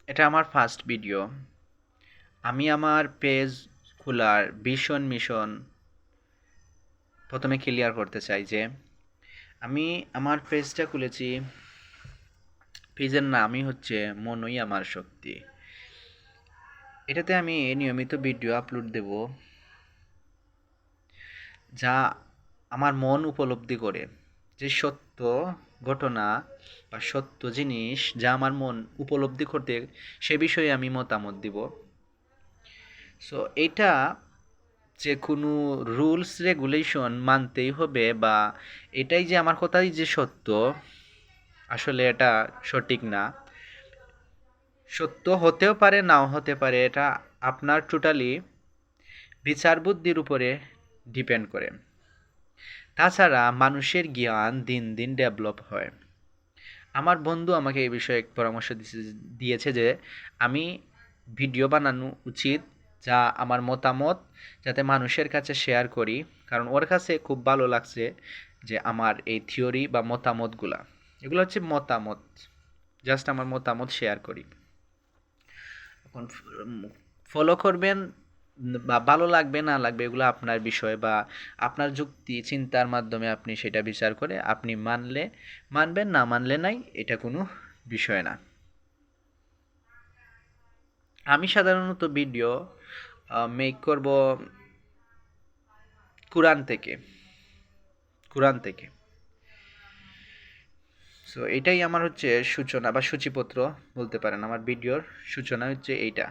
এটা আমার first video. আমি আমার পেজ খোলার ভীষণ মিশন প্রথমে ক্লিয়ার করতে চাই যে আমি আমার পেজটা খুলেছি, পেজের নামই হচ্ছে মনই আমার শক্তি। এটাতে আমি নিয়মিত ভিডিও আপলোড দেব যা আমার মন উপলব্ধি করে, যে সত্য ঘটনা বা সত্য জিনিস যা আমার মন উপলব্ধি করতে, সে বিষয়ে আমি মতামত দিব। সো এটা যে কোনো রুলস রেগুলেশন মানতেই হবে, বা এটাই যে আমার কথাই যে সত্য, আসলে এটা সঠিক না। সত্য হতেও পারে, নাও হতে পারে, এটা আপনার টোটালি বিচার বুদ্ধির উপরে ডিপেন্ড করে। তাছাড়া মানুষের জ্ঞান দিন দিন ডেভেলপ হয়। আমার বন্ধু আমাকে এই বিষয়ে এক পরামর্শ দিয়েছে যে আমি ভিডিও বানানো উচিত, যা আমার মতামত যাতে মানুষের কাছে শেয়ার করি, কারণ ওর কাছে খুব ভালো লাগছে যে আমার এই থিওরি বা মতামতগুলা, এগুলো হচ্ছে মতামত, জাস্ট আমার মতামত শেয়ার করি। এখন ফলো করবেন বা ভালো লাগবে না লাগবে এগুলো আপনার বিষয়, বা আপনার যুক্তি চিন্তার মাধ্যমে আপনি সেটা বিচার করে আপনি মানলে মানবেন, না মানলে নাই, এটা কোনো বিষয় না। আমি সাধারণত ভিডিও মেক করব কোরআন থেকে, কোরআন থেকে। সো এটাই আমার হচ্ছে সূচনা বা সূচিপত্র বলতে পারেন, আমার ভিডিওর সূচনা হচ্ছে এইটা।